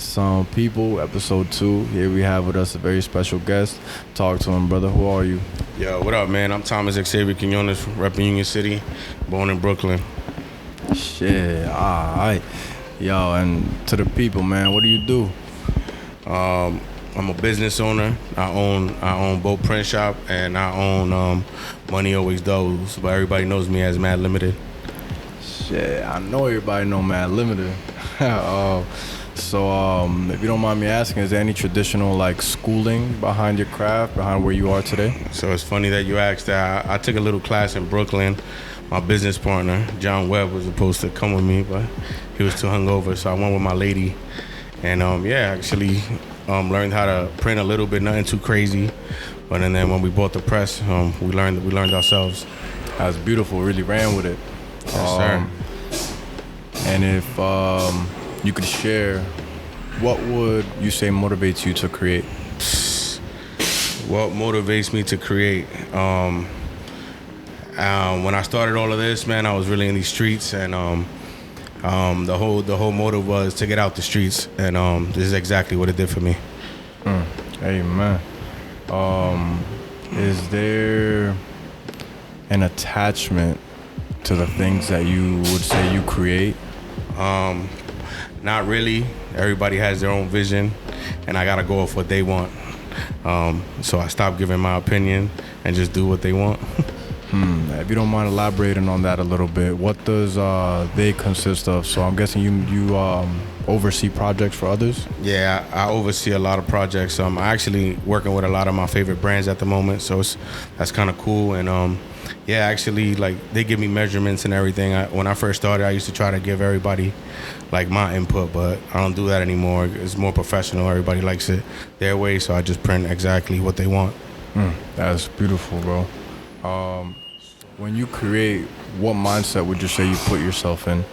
Some People, episode 2. Here we have with us a very special guest. Talk to him, brother. Who are you? Yo, what up, man? I'm Tommy Quiñones, repping Union City, born in Brooklyn. Shit, alright. Yo, and to the people, man, what do you do? I'm a business owner. I own boat print shop, and I own Money Always Does, but everybody knows me as Mad Limited. Shit, I know everybody know Mad Limited. So, if you don't mind me asking, is there any traditional like schooling behind your craft, behind where you are today? So it's funny that you asked that. I took a little class in Brooklyn. My business partner, John Webb, was supposed to come with me, but he was too hungover, so I went with my lady. And actually learned how to print a little bit, nothing too crazy. But and then when we bought the press, we learned ourselves. That's beautiful. Really ran with it. Yes, sir. And if you could share, what would you say motivates you to create? What motivates me to create? When I started all of this, man, I was really in these streets, and the whole motive was to get out the streets, and this is exactly what it did for me. Amen. Is there an attachment to the things that you would say you create? Not really. Everybody has their own vision, and I gotta go off what they want. So I stopped giving my opinion and just do what they want. If you don't mind elaborating on that a little bit, what does they consist of? So I'm guessing you oversee projects for others? Yeah, I oversee a lot of projects. I'm actually working with a lot of my favorite brands at the moment, so that's kind of cool. And actually, like, they give me measurements and everything. When I first started, I used to try to give everybody like my input, but I don't do that anymore. It's more professional. Everybody likes it their way, so I just print exactly what they want. That's beautiful, bro. When you create, what mindset would you say you put yourself in?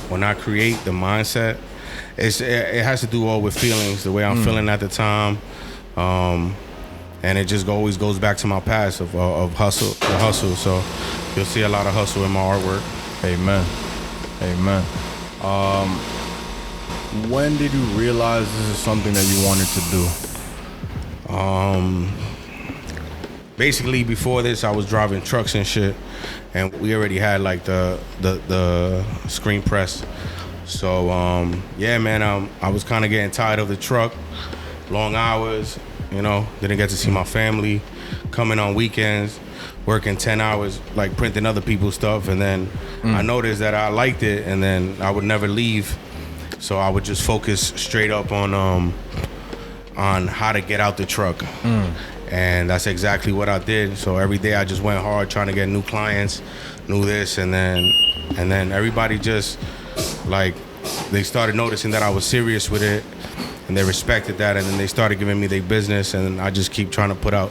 When I create, the mindset, it has to do all with feelings, the way I'm feeling at the time, and it just always goes back to my past of hustle, the hustle. So you'll see a lot of hustle in my artwork. Amen. When did you realize this is something that you wanted to do? Basically, before this, I was driving trucks and shit, and we already had like the screen press. So I was kind of getting tired of the truck, long hours, didn't get to see my family, coming on weekends, working 10 hours, like printing other people's stuff, and then I noticed that I liked it, and then I would never leave. So I would just focus straight up on how to get out the truck. And that's exactly what I did. So every day I just went hard trying to get new clients, new this, and then everybody just, like, they started noticing that I was serious with it, and they respected that, and then they started giving me their business, and I just keep trying to put out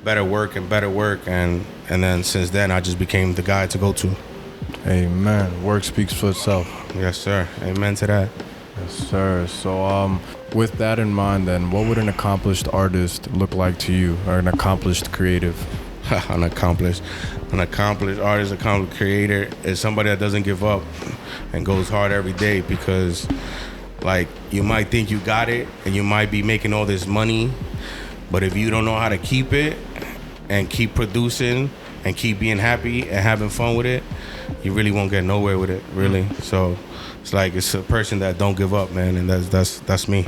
better work, and then since then I just became the guy to go to. Amen. Work speaks for itself. Yes, sir. Amen to that. Yes, sir. So with that in mind, then, what would an accomplished artist look like to you, or an accomplished creative? An accomplished artist, accomplished creator is somebody that doesn't give up and goes hard every day, because, like, you might think you got it and you might be making all this money, but if you don't know how to keep it and keep producing and keep being happy and having fun with it, you really won't get nowhere with it, really. So it's a person that don't give up, man, and that's me.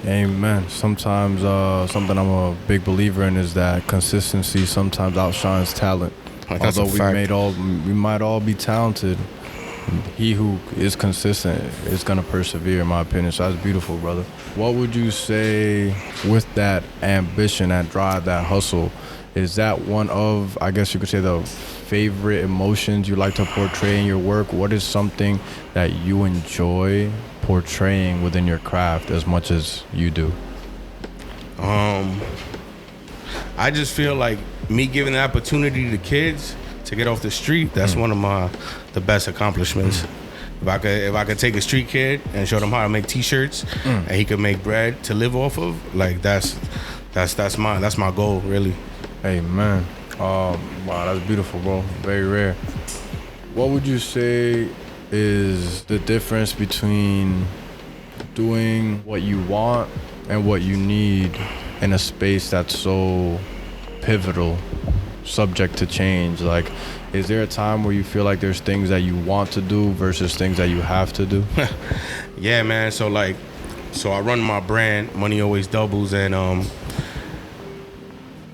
Amen. Sometimes something I'm a big believer in is that consistency sometimes outshines talent. That's Although a fact. we might all be talented, he who is consistent is gonna persevere, in my opinion. So that's beautiful, brother. What would you say with that ambition, that drive, that hustle? Is that one of, I guess you could say, the favorite emotions you like to portray in your work? What is something that you enjoy portraying within your craft as much as you do? I just feel like me giving the opportunity to kids to get off the street, that's one of the best accomplishments. If I could take a street kid and show them how to make T-shirts, and he could make bread to live off of, like, that's my goal, really. Amen. Wow, that's beautiful, bro. Very rare. What would you say is the difference between doing what you want and what you need in a space that's so pivotal, subject to change. Like, is there a time where you feel like there's things that you want to do versus things that you have to do? Yeah, man. So I run my brand, Money Always Doubles, and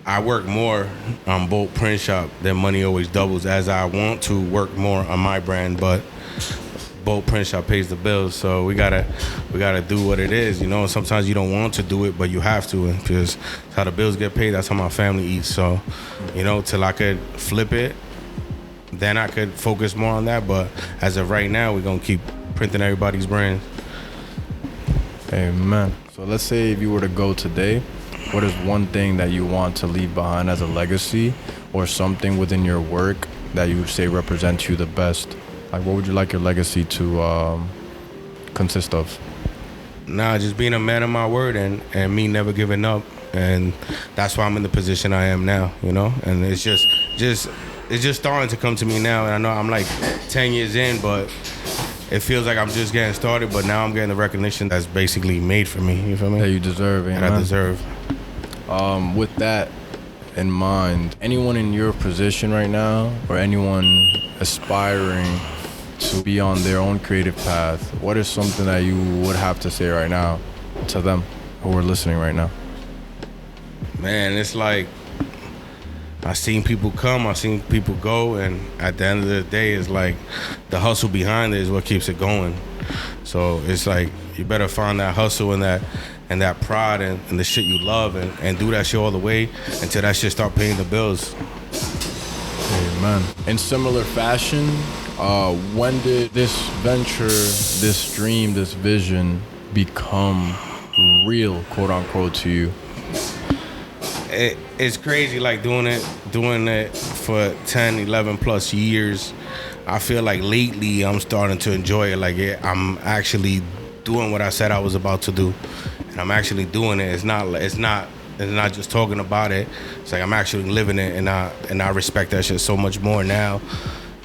I work more on Bolt Print Shop than Money Always Doubles, as I want to work more on my brand, but Bolt Print Shop pays the bills, so we gotta do what it is, you know. Sometimes you don't want to do it, but you have to, because that's how the bills get paid. That's how my family eats. So, you know, till I could flip it, then I could focus more on that. But as of right now, we're gonna keep printing everybody's brands. Amen. So let's say if you were to go today, what is one thing that you want to leave behind as a legacy, or something within your work that you would say represents you the best? Like, what would you like your legacy to consist of? Nah, just being a man of my word, and me never giving up, and that's why I'm in the position I am now, you know. And it's just starting to come to me now, and I know I'm like 10 years in, but it feels like I'm just getting started. But now I'm getting the recognition that's basically made for me. You feel me? That you deserve, and I deserve. With that in mind, anyone in your position right now, or anyone aspiring to be on their own creative path, what is something that you would have to say right now to them who are listening right now? Man, it's like, I've seen people come, I've seen people go, and at the end of the day, it's like the hustle behind it is what keeps it going. So it's like, you better find that hustle and that pride and the shit you love, and do that shit all the way until that shit start paying the bills. Amen. In similar fashion, when did this venture, this dream, this vision become real, quote unquote, to you? It's crazy, like doing it for 10, 11 plus years. I feel like lately I'm starting to enjoy it. Like, I'm actually doing what I said I was about to do, and I'm actually doing it. It's not just talking about it. It's like I'm actually living it, and I respect that shit so much more now,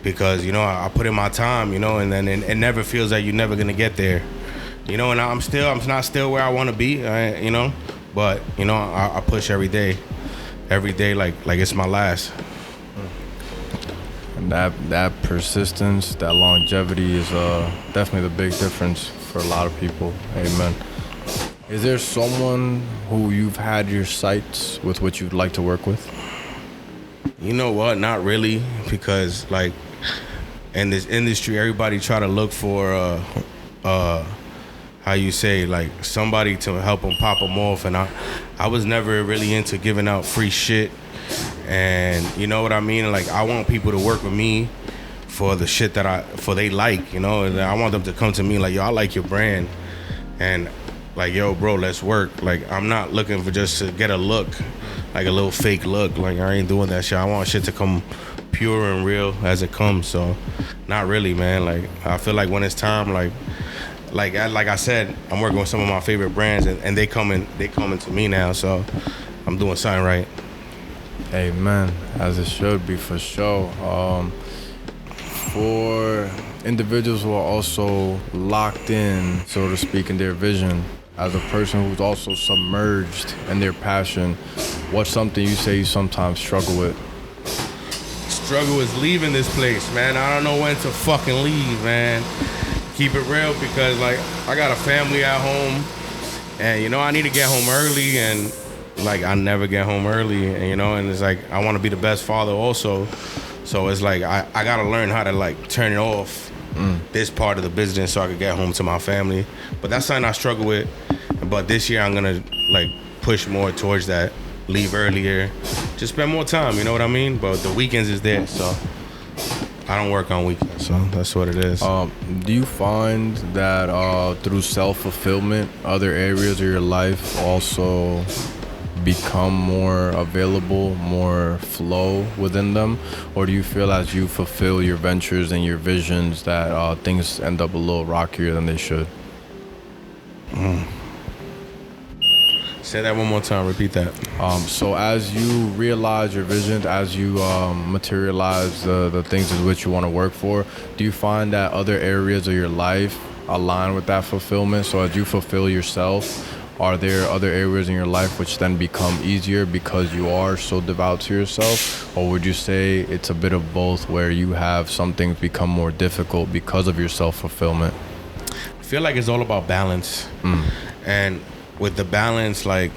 because, you know, I put in my time, you know, and then it never feels like you're never gonna get there, you know. And I'm not still where I want to be, you know, but, you know, I push every day like it's my last. And that persistence, that longevity is definitely the big difference for a lot of people. Amen. Is there someone who you've had your sights with, which you'd like to work with? You know what? Not really, because like in this industry, everybody try to look for how you say, like, somebody to help them pop them off, and I was never really into giving out free shit, and you know what I mean. Like, I want people to work with me for the shit that they like, you know. And I want them to come to me like, yo, I like your brand, and like, yo, bro, let's work. Like, I'm not looking for just to get a look, like a little fake look. Like, I ain't doing that shit. I want shit to come pure and real as it comes. So, not really, man. Like, I feel like when it's time, like I said, I'm working with some of my favorite brands, and they coming to me now. So, I'm doing something right. Amen. As it should be, for sure. For individuals who are also locked in, so to speak, in their vision, as a person who's also submerged in their passion, what's something you say you sometimes struggle with? Struggle is leaving this place, man. I don't know when to fucking leave, man. Keep it real, because like, I got a family at home, and you know, I need to get home early, and like, I never get home early, and you know, and it's like, I want to be the best father also. So it's like, I gotta learn how to like turn it off, this part of the business, so I could get home to my family. But that's something I struggle with. But this year I'm gonna like push more towards that. Leave earlier, just spend more time, you know what I mean? But the weekends is there, so I don't work on weekends, so that's what it is. Do you find that through self-fulfillment, other areas of your life also become more available, more flow within them? Or do you feel as you fulfill your ventures and your visions that things end up a little rockier than they should? Say that one more time. Repeat that. So as you realize your vision, as you materialize the things in which you want to work for, do you find that other areas of your life align with that fulfillment? So as you fulfill yourself, are there other areas in your life which then become easier because you are so devout to yourself? Or would you say it's a bit of both, where you have some things become more difficult because of your self-fulfillment? I feel like it's all about balance. And with the balance, like,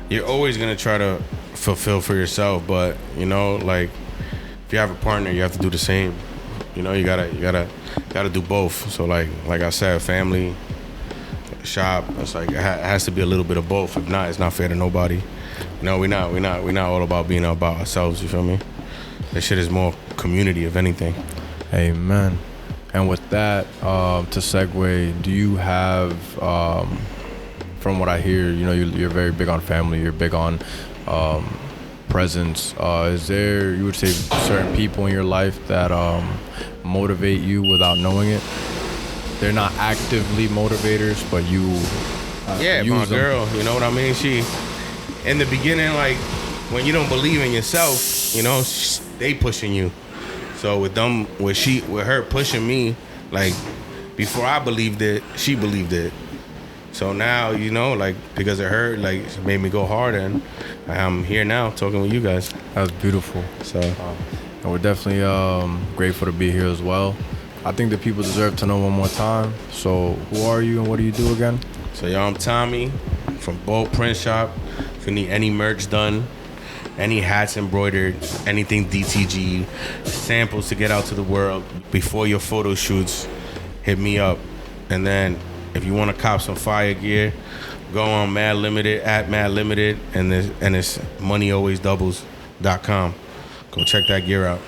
you're always gonna try to fulfill for yourself, but you know, like, if you have a partner, you have to do the same. You know, you gotta do both. So like I said, family, shop, it's like it has to be a little bit of both. If not, it's not fair to nobody. No, we're not all about being about ourselves. You feel me? This shit is more community, if anything. Amen. And with that, to segue, do you have, from what I hear, you know, you're very big on family, you're big on presence. Is there, you would say, certain people in your life that motivate you without knowing it? They're not actively motivators, but you use my them. girl, you know what I mean? She, in the beginning, like, when you don't believe in yourself, you know, they pushing you. So with her pushing me, like, before I believed it, she believed it. So now, you know, like, because of her, like, it made me go hard, and I'm here now talking with you guys. That's beautiful. So, and we're definitely grateful to be here as well. I think the people deserve to know one more time. So who are you and what do you do again? So I'm Tommy from Bold Print Shop. If you need any merch done, any hats embroidered, anything DTG, samples to get out to the world before your photo shoots, hit me up. And then if you want to cop some fire gear, go on Mad Limited, at Mad Limited, and it's moneyalwaysdoubles.com. Go check that gear out.